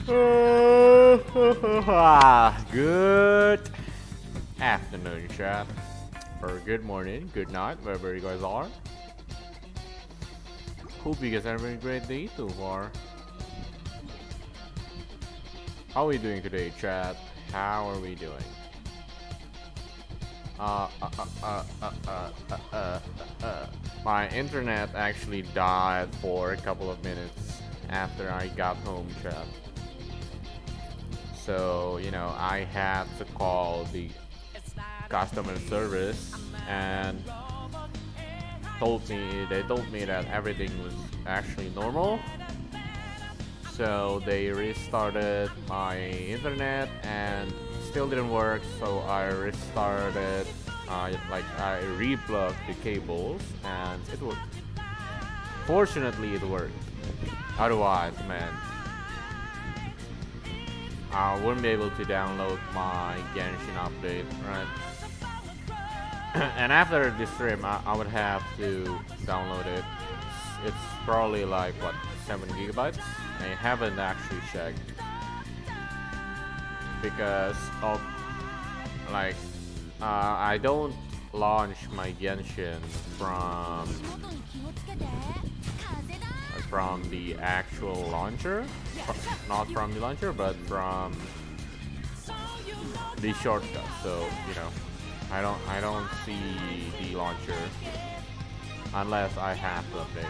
Good afternoon, chat. Or good morning, good night, wherever you guys are. Hope you guys are having a great day so far. How are we doing today, chat? How are we doing? My internet actually died for a couple of minutes after I got home, chat. So, I had to call the customer service and they told me that everything was actually normal. So they restarted my internet and still didn't work, so I restarted, I replugged the cables and it worked. Fortunately it worked. Otherwise, man, I wouldn't be able to download my Genshin update, right? And after this stream, I would have to download it. It's probably like, what, 7 gigabytes? I haven't actually checked. Because of, I don't launch my Genshin from the actual launcher. Not from the launcher, but from the shortcut. So, I don't see the launcher unless I have to update.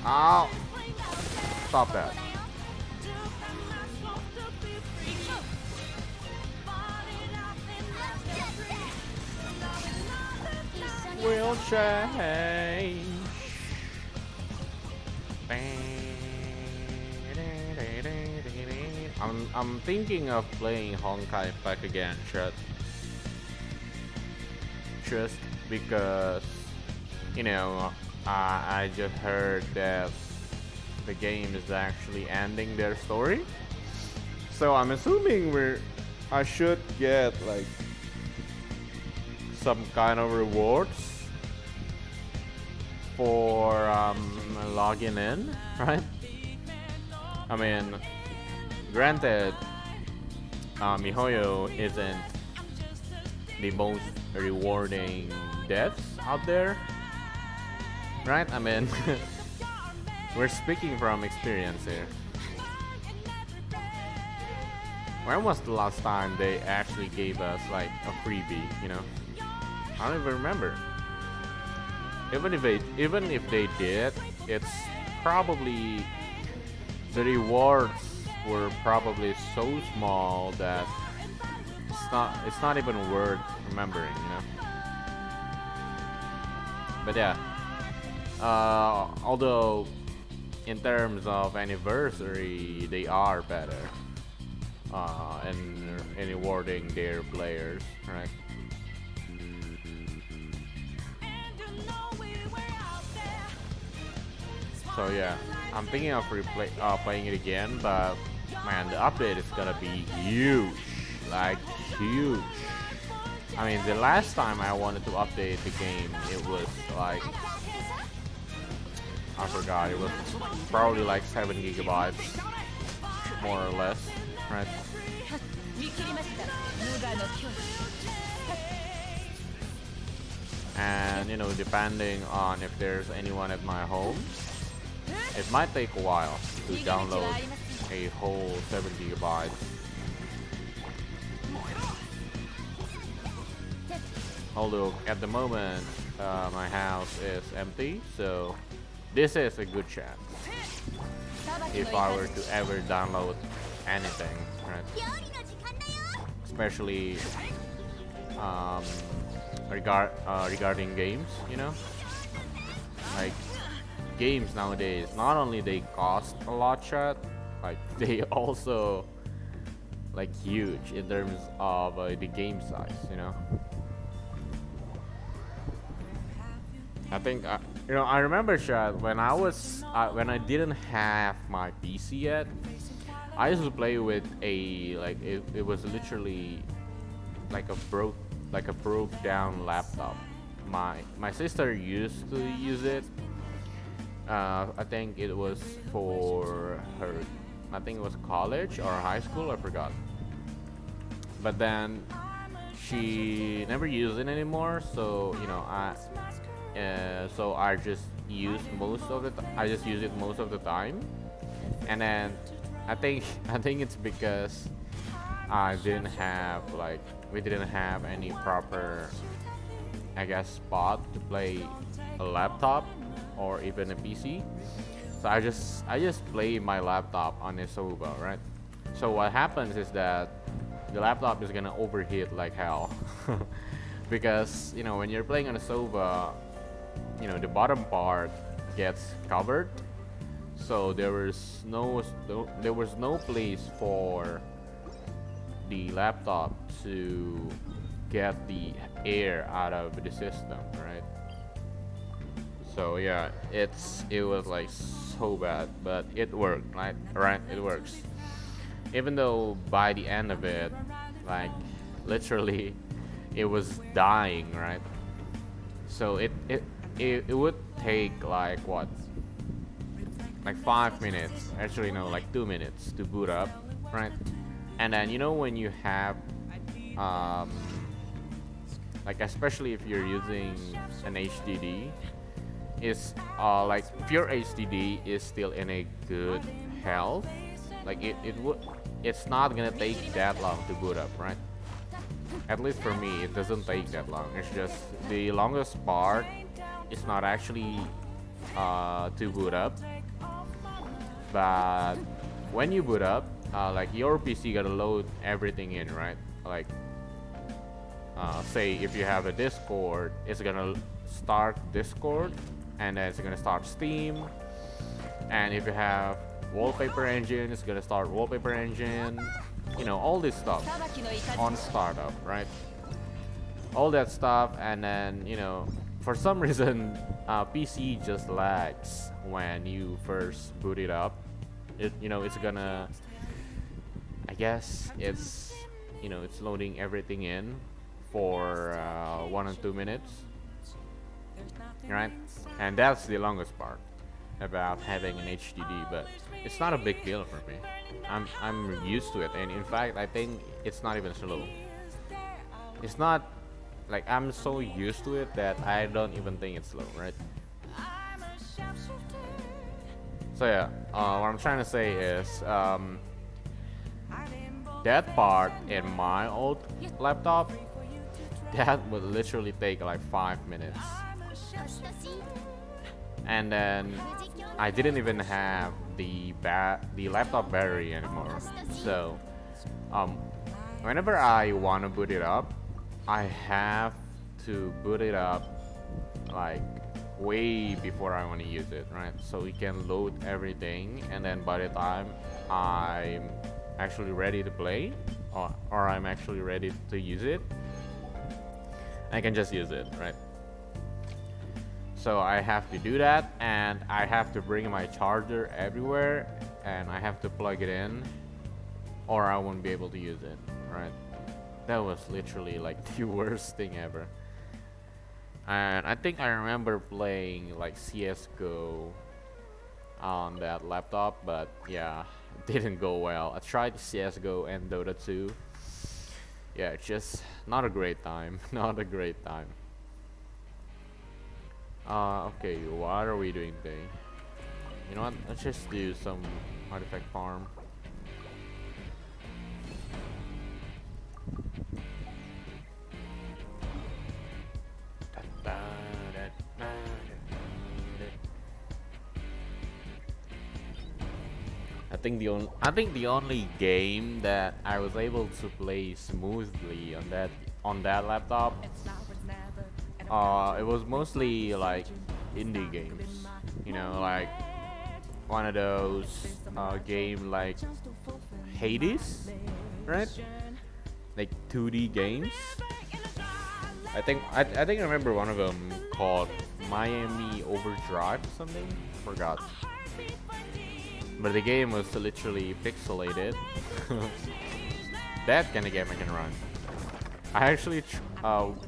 Ow! Stop that. Will change. I'm thinking of playing Honkai Impact again, chat. Just because, I just heard that the game is actually ending their story. So I'm assuming I should get like some kind of rewards for logging in, right? I mean, granted, MiHoYo isn't the most rewarding deaths out there, right? I mean, we're speaking from experience here. When was the last time they actually gave us like a freebie, I don't even remember. Even if they did, it's probably, the rewards were probably so small that it's not even worth remembering, But yeah, although in terms of anniversary, they are better in rewarding their players, right? So yeah, I'm thinking of playing it again, but man, the update is gonna be huge, like huge. I mean, the last time I wanted to update the game, it was like, I forgot, it was probably like 7 gigabytes, more or less, right? And depending on if there's anyone at my home, it might take a while to download a whole 7 gigabytes. Although at the moment my house is empty, so this is a good chance if I were to ever download anything, right? Especially regarding games, like games nowadays, not only they cost a lot, chat, like they also like huge in terms of the game size, I think I remember, chat, when I didn't have my PC yet, I used to play with it was literally like a broke down laptop, my sister used to use it. I think it was for her. I think it was college or high school. I forgot. But then she never used it anymore. So so I just use most of it. I just use it most of the time. And then I think I think it's because I didn't have like we didn't have any proper, I guess, spot to play a laptop or even a PC. So I just play my laptop on a sofa, right? So what happens is that the laptop is gonna overheat like hell, because when you're playing on a sofa, the bottom part gets covered, so there was no place for the laptop to get the air out of the system, right? So yeah, it was like so bad, but it worked, right? It works. Even though by the end of it, like literally, it was dying, right? So it would take like what, like 5 minutes, actually no, like 2 minutes to boot up, right? And then when you have like especially if you're using an HDD, is like if your HDD is still in a good health, like it's not gonna take that long to boot up, right? At least for me, it doesn't take that long. It's just the longest part is not actually to boot up, but when you boot up, like your PC gotta load everything in, right? Like say if you have a Discord, it's gonna start Discord, and then it's gonna start Steam. And if you have wallpaper engine, it's gonna start wallpaper engine, all this stuff on startup, right? All that stuff. And then for some reason PC just lags when you first boot it up. It's gonna, I guess it's it's loading everything in for 1 or 2 minutes, right? And that's the longest part about having an HDD, but it's not a big deal for me. I'm used to it, and in fact I think it's not even slow. It's not like I'm so used to it that I don't even think it's slow, right? So yeah, what I'm trying to say is that part in my old laptop, that would literally take like 5 minutes. And then I didn't even have the laptop battery anymore. So whenever I want to boot it up, I have to boot it up like way before I want to use it, right? So we can load everything, and then by the time I'm actually ready to play, or I'm actually ready to use it, I can just use it, right? So I have to do that, and I have to bring my charger everywhere, and I have to plug it in, or I won't be able to use it, right? That was literally like the worst thing ever. And I think I remember playing like CSGO on that laptop, but yeah, it didn't go well. I tried CSGO and Dota 2. Yeah, it's just not a great time. Not a great time. Okay, what are we doing today? You know what? Let's just do some artifact farm. I think the only game that I was able to play smoothly on that laptop, it was mostly like indie games, like one of those game like Hades, right? Like 2D games. I think I remember one of them called Miami Overdrive or something. Forgot. But the game was literally pixelated. That kind of game I can run. I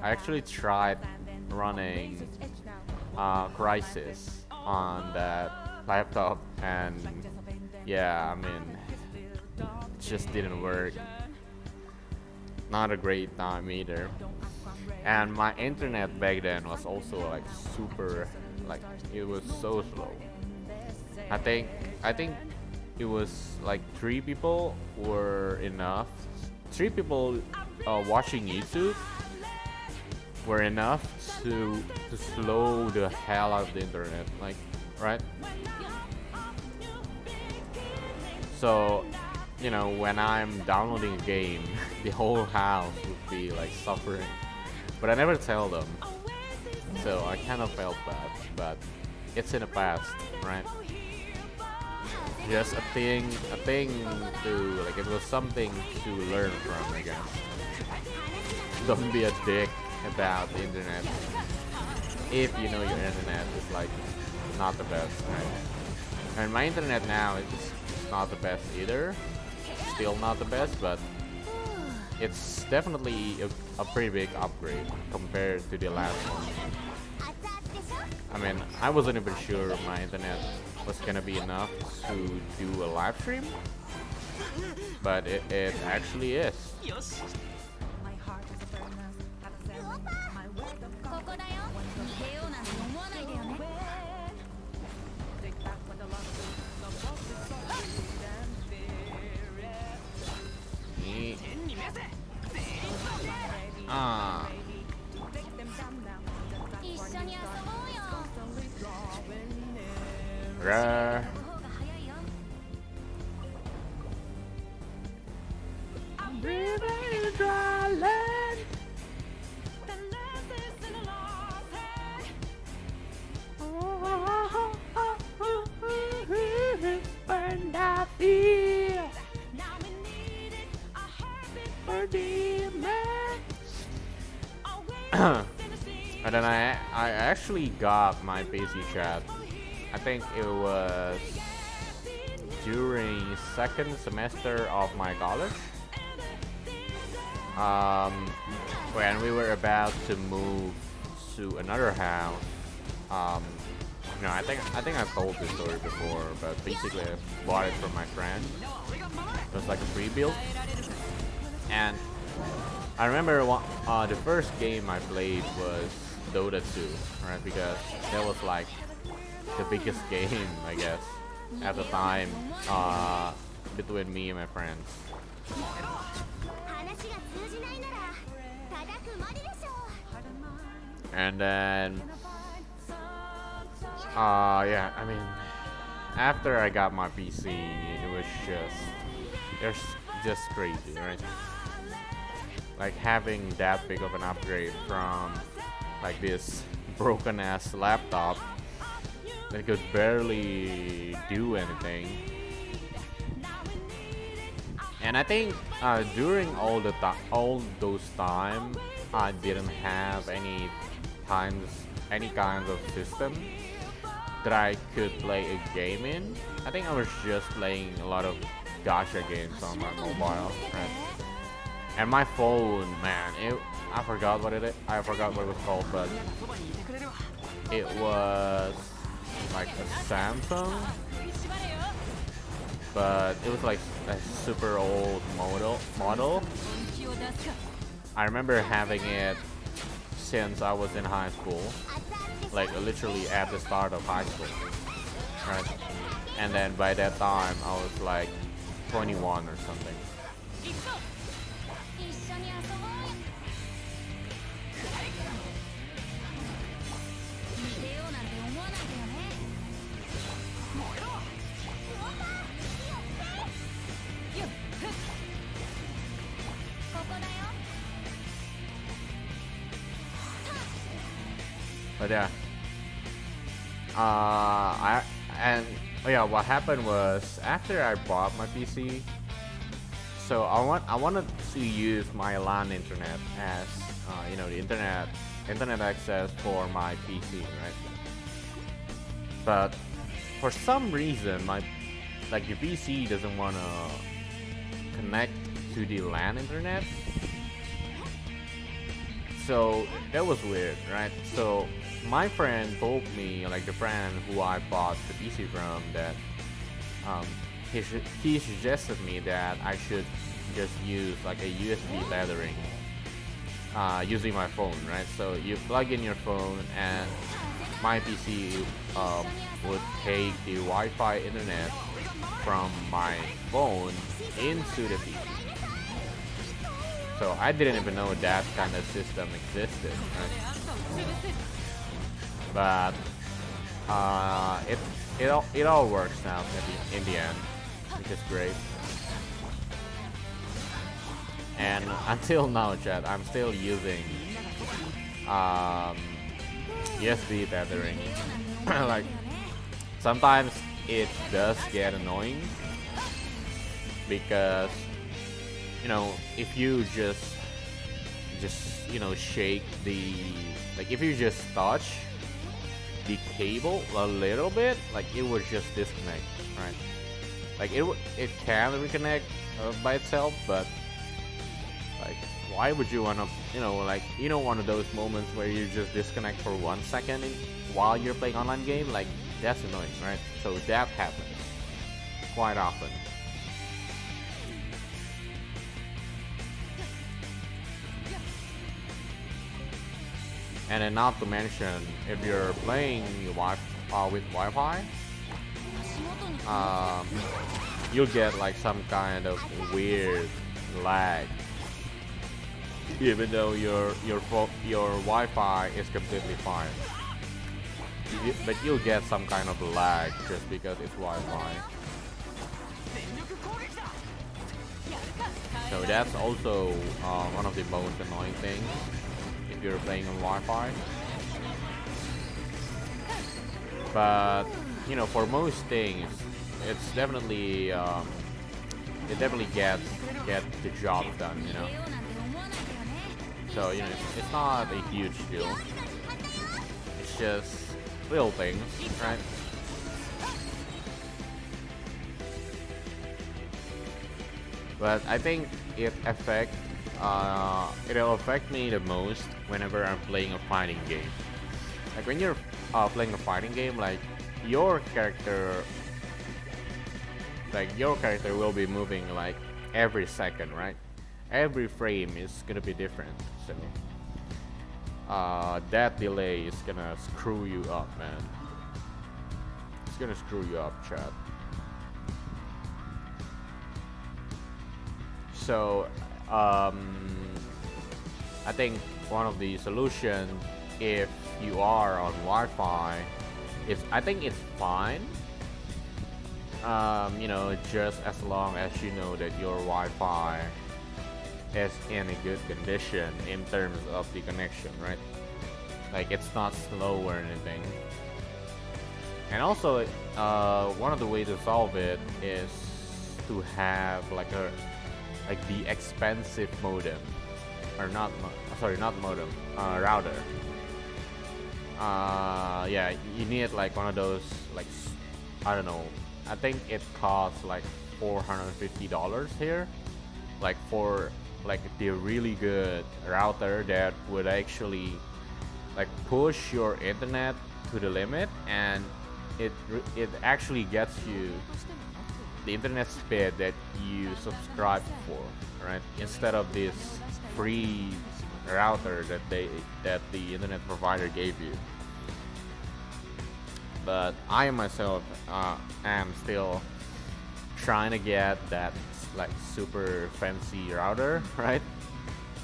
actually tried running Crisis on that laptop, and yeah, I mean, it just didn't work. Not a great time either. And my internet back then was also like super, like it was so slow. I think I think it was like 3 people were enough. 3 people watching YouTube were enough to slow the hell out of the internet, like, right? So, you know, when I'm downloading a game, the whole house would be like suffering. But I never tell them, so I kind of felt bad. But it's in the past, right? Just a thing to, like, it was something to learn from, I guess. Don't be a dick about the internet if you know your internet is like not the best, right? And my internet now is not the best either. Still not the best, but it's definitely a pretty big upgrade compared to the last one. I mean, I wasn't even sure my internet was gonna be enough to do a live stream, but it actually is. Ah. Rah. And I feel and then I actually got my PC chat. I think it was during second semester of my college. When we were about to move to another house. You know, I think I told this story before, but basically I bought it from my friend. It was like a free build, and I remember the first game I played was Dota 2, right? Because that was like the biggest game, I guess, at the time, between me and my friends. And then, yeah, I mean, after I got my PC, it was just crazy, right? Like having that big of an upgrade from like this broken ass laptop that could barely do anything. And I think during all those time, I didn't have any kinds of system that I could play a game in. I think I was just playing a lot of gacha games on my mobile, right? And my phone, man, I forgot what it was called, but it was like a Samsung, but it was like a super old model. I remember having it since I was in high school, like literally at the start of high school, right? And then by that time I was like 21 or something. But yeah, what happened was after I bought my PC, so I wanted to use my LAN internet as you know, the internet access for my PC, right? But for some reason, the PC doesn't want to connect to the LAN internet. So that was weird, right? So my friend told me, like the friend who I bought the PC from, that um, he suggested me that I should just use like a USB tethering using my phone, right? So you plug in your phone and my PC would take the Wi-Fi internet from my phone into the PC. So I didn't even know that kind of system existed, right? But it all works now in the end, which is great. And until now, chat, I'm still using USB tethering. Like sometimes it does get annoying because if you just shake the, like if you just touch the cable a little bit, like it would just disconnect, right? Like it can reconnect by itself, but like why would you want to, like one of those moments where you just disconnect for 1 second while you're playing online game, like that's annoying, right? So that happens quite often. And then not to mention, if you're playing with Wi-Fi, you'll get like some kind of weird lag, even though your Wi-Fi is completely fine. But you'll get some kind of lag just because it's Wi-Fi. So that's also one of the most annoying things if you're playing on Wi-Fi. But for most things, it's definitely it definitely gets the job done. So it's not a huge deal. It's just little things, right? But I think it'll affect me the most whenever I'm playing a fighting game. Like when you're playing a fighting game, like your character will be moving like every second, right? Every frame is gonna be different, so that delay is gonna screw you up, man. It's gonna screw you up, chat. So I think one of the solutions, if you are on Wi-Fi, I think it's fine. Just as long as you know that your Wi-Fi is in a good condition in terms of the connection, right? Like it's not slow or anything. And also, one of the ways to solve it is to have like the expensive modem, or not modem, router. Yeah, you need like one of those, like I don't know. I think it costs like $450 here, like for like the really good router that would actually like push your internet to the limit, and it actually gets you the internet speed that you subscribe for, right? Instead of this free router that the internet provider gave you. But I myself am still trying to get that like super fancy router, right?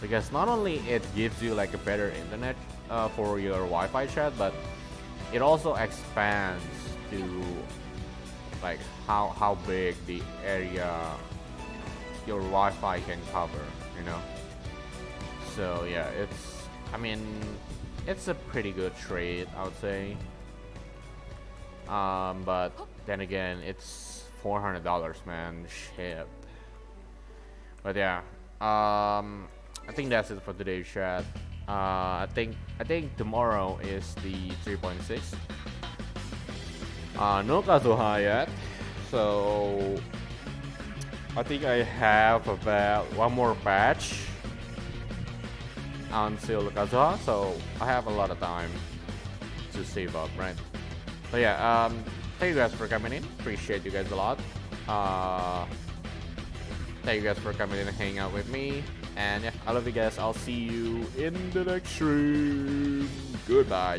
Because not only it gives you like a better internet for your Wi-Fi chat, but it also expands to like how big the area your Wi-Fi can cover, So yeah, it's a pretty good trade, I would say. But then again, it's $400, man. Shit. But yeah, I think that's it for today's chat. I think tomorrow is the 3.6. No Kazuha yet, so I think I have about one more batch until Kazuha, so I have a lot of time to save up, right? So yeah, thank you guys for coming in. Appreciate you guys a lot. Uh, thank you guys for coming in and hanging out with me. And yeah, I love you guys. I'll see you in the next stream. Goodbye.